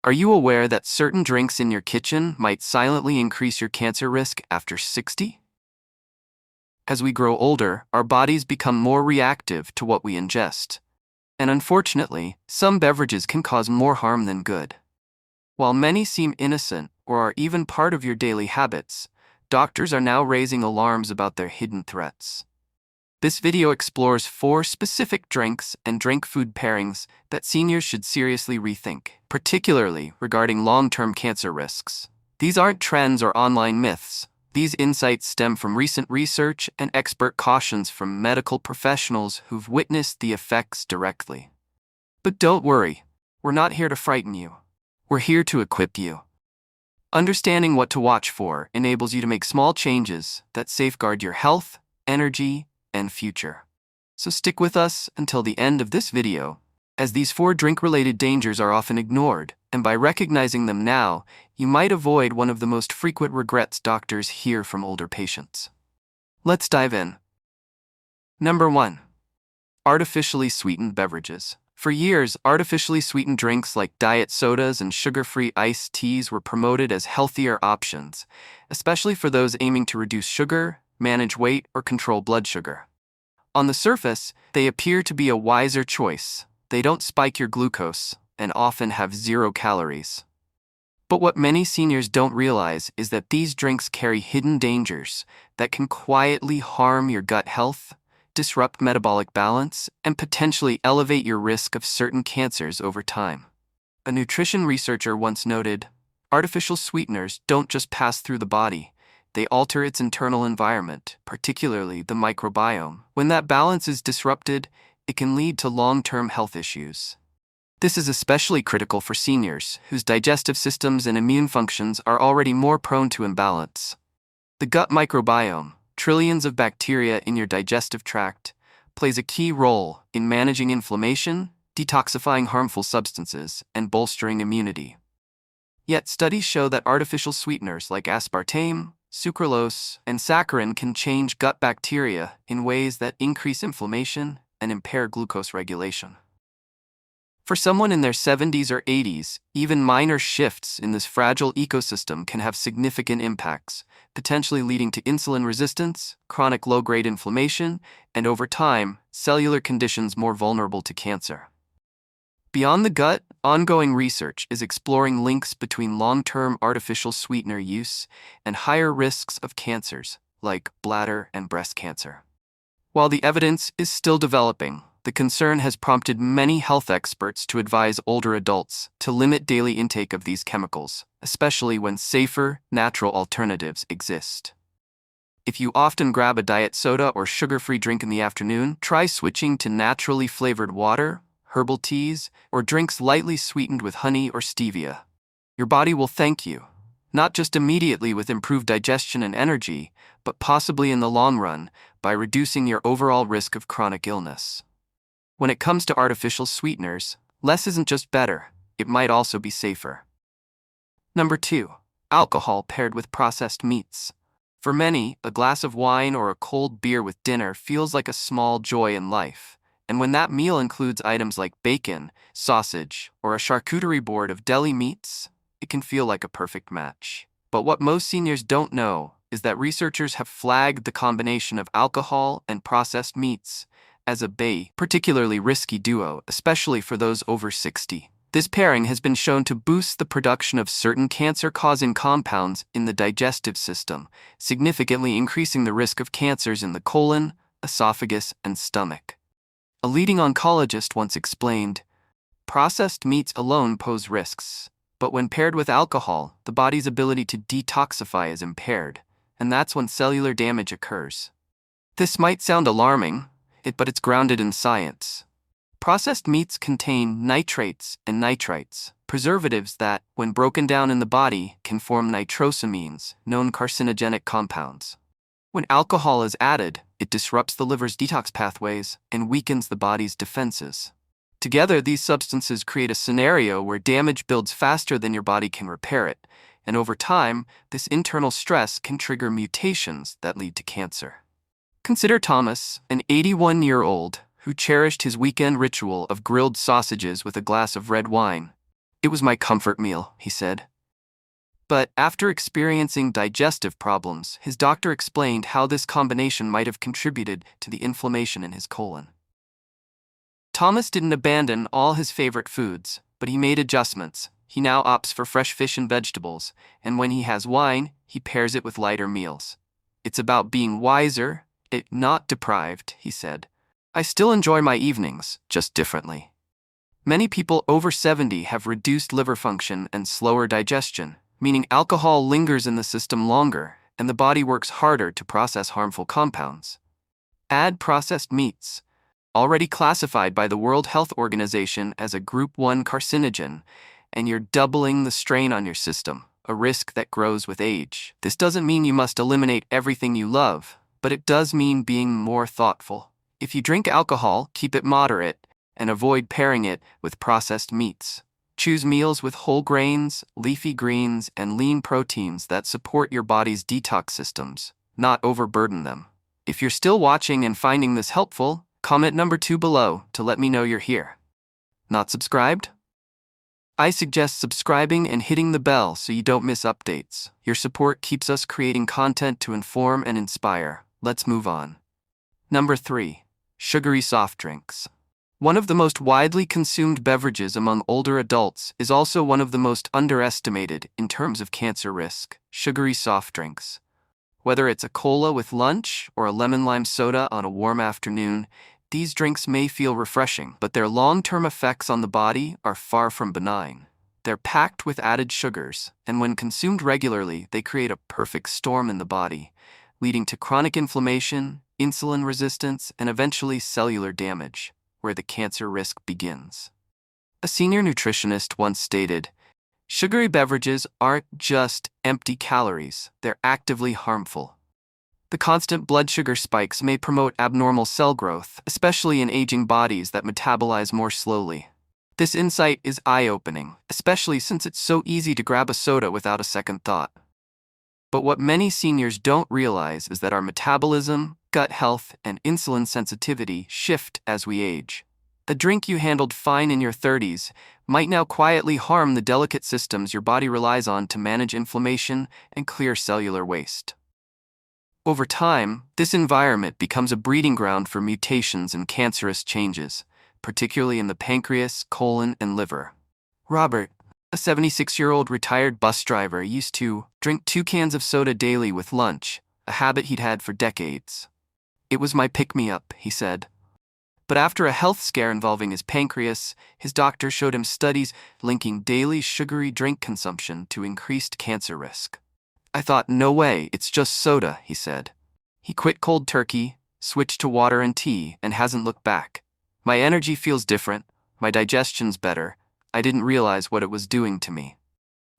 Are you aware that certain drinks in your kitchen might silently increase your cancer risk after 60? As we grow older, our bodies become more reactive to what we ingest. And unfortunately, some beverages can cause more harm than good. While many seem innocent or are even part of your daily habits, doctors are now raising alarms about their hidden threats. This video explores 4 specific drinks and drink food pairings that seniors should seriously rethink, particularly regarding long-term cancer risks. These aren't trends or online myths. These insights stem from recent research and expert cautions from medical professionals who've witnessed the effects directly. But don't worry, we're not here to frighten you. We're here to equip you. Understanding what to watch for enables you to make small changes that safeguard your health, energy, and future. So stick with us until the end of this video, as these 4 drink-related dangers are often ignored, and by recognizing them now, you might avoid one of the most frequent regrets doctors hear from older patients. Let's dive in. Number 1. Artificially sweetened beverages. For years, artificially sweetened drinks like diet sodas and sugar-free iced teas were promoted as healthier options, especially for those aiming to reduce sugar, manage weight, or control blood sugar. On the surface, they appear to be a wiser choice. They don't spike your glucose and often have 0 calories. But what many seniors don't realize is that these drinks carry hidden dangers that can quietly harm your gut health, disrupt metabolic balance, and potentially elevate your risk of certain cancers over time. A nutrition researcher once noted, "Artificial sweeteners don't just pass through the body, they alter its internal environment, particularly the microbiome. When that balance is disrupted, it can lead to long-term health issues." This is especially critical for seniors, whose digestive systems and immune functions are already more prone to imbalance. The gut microbiome, trillions of bacteria in your digestive tract, plays a key role in managing inflammation, detoxifying harmful substances, and bolstering immunity. Yet studies show that artificial sweeteners like aspartame, sucralose, and saccharin can change gut bacteria in ways that increase inflammation and impair glucose regulation. For someone in their 70s or 80s, even minor shifts in this fragile ecosystem can have significant impacts, potentially leading to insulin resistance, chronic low-grade inflammation, and over time, cellular conditions more vulnerable to cancer. Beyond the gut, ongoing research is exploring links between long-term artificial sweetener use and higher risks of cancers, like bladder and breast cancer. While the evidence is still developing, the concern has prompted many health experts to advise older adults to limit daily intake of these chemicals, especially when safer, natural alternatives exist. If you often grab a diet soda or sugar-free drink in the afternoon, try switching to naturally flavored water, herbal teas, or drinks lightly sweetened with honey or stevia. Your body will thank you, not just immediately with improved digestion and energy, but possibly in the long run by reducing your overall risk of chronic illness. When it comes to artificial sweeteners, less isn't just better, it might also be safer. Number 2. Alcohol paired with processed meats. For many, a glass of wine or a cold beer with dinner feels like a small joy in life, and when that meal includes items like bacon, sausage, or a charcuterie board of deli meats, it can feel like a perfect match. But what most seniors don't know is that researchers have flagged the combination of alcohol and processed meats as a particularly risky duo, especially for those over 60. This pairing has been shown to boost the production of certain cancer-causing compounds in the digestive system, significantly increasing the risk of cancers in the colon, esophagus, and stomach. A leading oncologist once explained, "Processed meats alone pose risks, but when paired with alcohol, the body's ability to detoxify is impaired, and that's when cellular damage occurs." This might sound alarming, but it's grounded in science. Processed meats contain nitrates and nitrites, preservatives that, when broken down in the body, can form nitrosamines, known carcinogenic compounds. When alcohol is added, it disrupts the liver's detox pathways and weakens the body's defenses. Together, these substances create a scenario where damage builds faster than your body can repair it, and over time, this internal stress can trigger mutations that lead to cancer. Consider Thomas, an 81-year-old who cherished his weekend ritual of grilled sausages with a glass of red wine. It was my comfort meal, he said. But after experiencing digestive problems, his doctor explained how this combination might have contributed to the inflammation in his colon. Thomas didn't abandon all his favorite foods, but he made adjustments. He now opts for fresh fish and vegetables, and when he has wine, he pairs it with lighter meals. It's about being wiser, not deprived, he said. I still enjoy my evenings, just differently. Many people over 70 have reduced liver function and slower digestion, meaning alcohol lingers in the system longer and the body works harder to process harmful compounds. Add processed meats, already classified by the World Health Organization as a Group 1 carcinogen, and you're doubling the strain on your system, a risk that grows with age. This doesn't mean you must eliminate everything you love, but it does mean being more thoughtful. If you drink alcohol, keep it moderate and avoid pairing it with processed meats. Choose meals with whole grains, leafy greens, and lean proteins that support your body's detox systems, not overburden them. If you're still watching and finding this helpful, comment number 2 below to let me know you're here. Not subscribed? I suggest subscribing and hitting the bell so you don't miss updates. Your support keeps us creating content to inform and inspire. Let's move on. Number 3. Sugary soft drinks. One of the most widely consumed beverages among older adults is also one of the most underestimated in terms of cancer risk: sugary soft drinks. Whether it's a cola with lunch or a lemon-lime soda on a warm afternoon, these drinks may feel refreshing, but their long-term effects on the body are far from benign. They're packed with added sugars, and when consumed regularly, they create a perfect storm in the body, leading to chronic inflammation, insulin resistance, and eventually cellular damage, where the cancer risk begins. A senior nutritionist once stated, "Sugary beverages aren't just empty calories, they're actively harmful." The constant blood sugar spikes may promote abnormal cell growth, especially in aging bodies that metabolize more slowly. This insight is eye-opening, especially since it's so easy to grab a soda without a second thought. But what many seniors don't realize is that our metabolism, gut health, and insulin sensitivity shift as we age. A drink you handled fine in your 30s might now quietly harm the delicate systems your body relies on to manage inflammation and clear cellular waste. Over time, this environment becomes a breeding ground for mutations and cancerous changes, particularly in the pancreas, colon, and liver. Robert, a 76-year-old retired bus driver, used to drink 2 cans of soda daily with lunch, a habit he'd had for decades. "It was my pick-me-up," he said. But after a health scare involving his pancreas, his doctor showed him studies linking daily sugary drink consumption to increased cancer risk. "I thought, no way, it's just soda," he said. He quit cold turkey, switched to water and tea, and hasn't looked back. "My energy feels different, my digestion's better. I didn't realize what it was doing to me."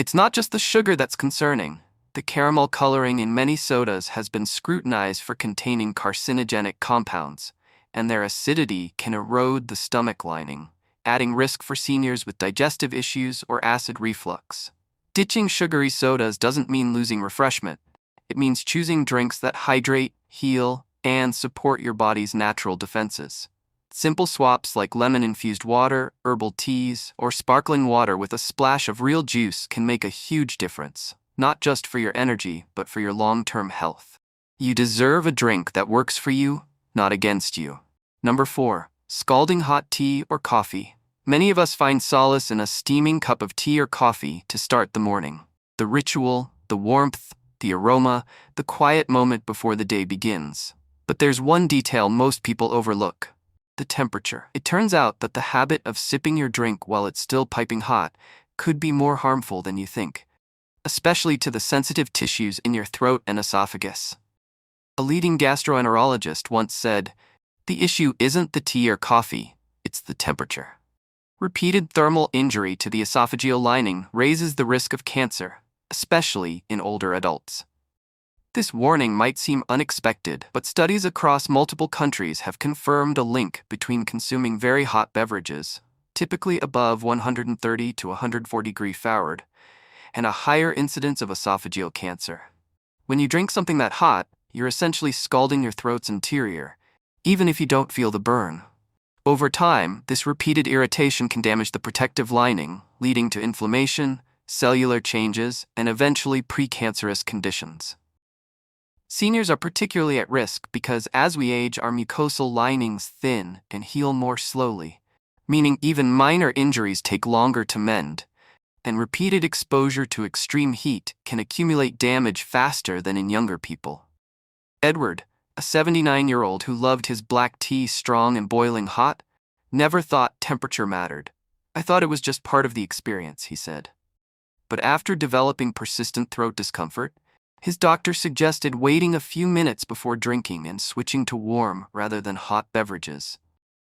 It's not just the sugar that's concerning. The caramel coloring in many sodas has been scrutinized for containing carcinogenic compounds, and their acidity can erode the stomach lining, adding risk for seniors with digestive issues or acid reflux. Ditching sugary sodas doesn't mean losing refreshment. It means choosing drinks that hydrate, heal, and support your body's natural defenses. Simple swaps like lemon-infused water, herbal teas, or sparkling water with a splash of real juice can make a huge difference, not just for your energy, but for your long-term health. You deserve a drink that works for you, not against you. Number 4. Scalding hot tea or coffee. Many of us find solace in a steaming cup of tea or coffee to start the morning. The ritual, the warmth, the aroma, the quiet moment before the day begins. But there's one detail most people overlook: the temperature. It turns out that the habit of sipping your drink while it's still piping hot could be more harmful than you think, especially to the sensitive tissues in your throat and esophagus. A leading gastroenterologist once said, "The issue isn't the tea or coffee, it's the temperature." Repeated thermal injury to the esophageal lining raises the risk of cancer, especially in older adults. This warning might seem unexpected, but studies across multiple countries have confirmed a link between consuming very hot beverages, typically above 130 to 140 degrees Fahrenheit, and a higher incidence of esophageal cancer. When you drink something that hot, you're essentially scalding your throat's interior, even if you don't feel the burn. Over time, this repeated irritation can damage the protective lining, leading to inflammation, cellular changes, and eventually precancerous conditions. Seniors are particularly at risk because as we age, our mucosal linings thin and heal more slowly, meaning even minor injuries take longer to mend, and repeated exposure to extreme heat can accumulate damage faster than in younger people. Edward, a 79-year-old who loved his black tea strong and boiling hot, never thought temperature mattered. "I thought it was just part of the experience," he said. But after developing persistent throat discomfort, his doctor suggested waiting a few minutes before drinking and switching to warm rather than hot beverages.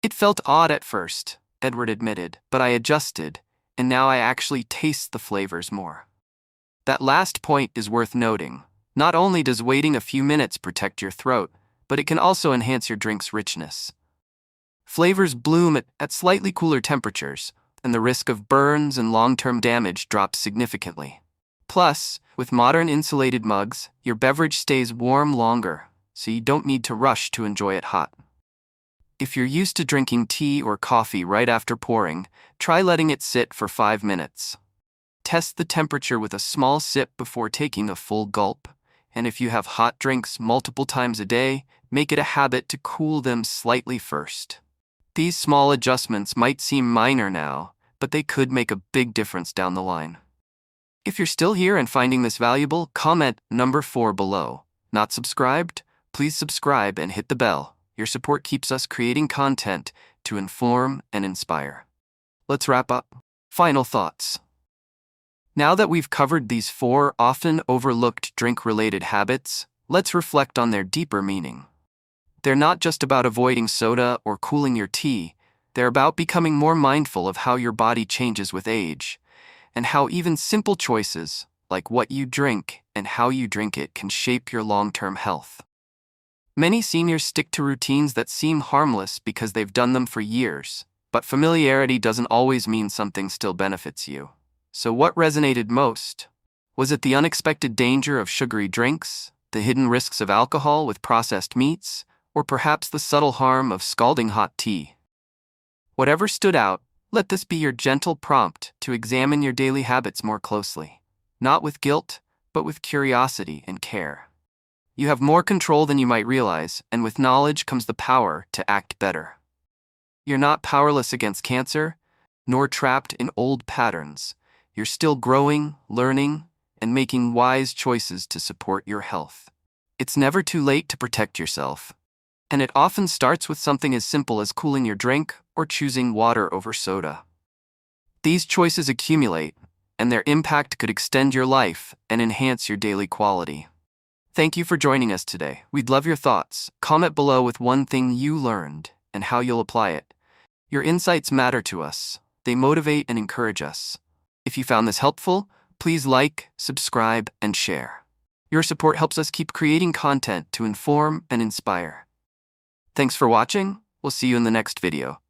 "It felt odd at first," Edward admitted, "but I adjusted, and now I actually taste the flavors more." That last point is worth noting. Not only does waiting a few minutes protect your throat, but it can also enhance your drink's richness. Flavors bloom at slightly cooler temperatures, and the risk of burns and long-term damage drops significantly. Plus, with modern insulated mugs, your beverage stays warm longer, so you don't need to rush to enjoy it hot. If you're used to drinking tea or coffee right after pouring, try letting it sit for 5 minutes. Test the temperature with a small sip before taking a full gulp, and if you have hot drinks multiple times a day, make it a habit to cool them slightly first. These small adjustments might seem minor now, but they could make a big difference down the line. If you're still here and finding this valuable, comment number 4 below. Not subscribed? Please subscribe and hit the bell. Your support keeps us creating content to inform and inspire. Let's wrap up. Final thoughts. Now that we've covered these 4 often overlooked drink-related habits, let's reflect on their deeper meaning. They're not just about avoiding soda or cooling your tea, they're about becoming more mindful of how your body changes with age, and how even simple choices, like what you drink and how you drink it, can shape your long-term health. Many seniors stick to routines that seem harmless because they've done them for years, but familiarity doesn't always mean something still benefits you. So what resonated most? Was it the unexpected danger of sugary drinks, the hidden risks of alcohol with processed meats, or perhaps the subtle harm of scalding hot tea? Whatever stood out, let this be your gentle prompt to examine your daily habits more closely, not with guilt, but with curiosity and care. You have more control than you might realize, and with knowledge comes the power to act better. You're not powerless against cancer, nor trapped in old patterns. You're still growing, learning, and making wise choices to support your health. It's never too late to protect yourself, and it often starts with something as simple as cooling your drink or choosing water over soda. These choices accumulate, and their impact could extend your life and enhance your daily quality. Thank you for joining us today. We'd love your thoughts. Comment below with one thing you learned and how you'll apply it. Your insights matter to us. They motivate and encourage us. If you found this helpful, please like, subscribe, and share. Your support helps us keep creating content to inform and inspire. Thanks for watching. We'll see you in the next video.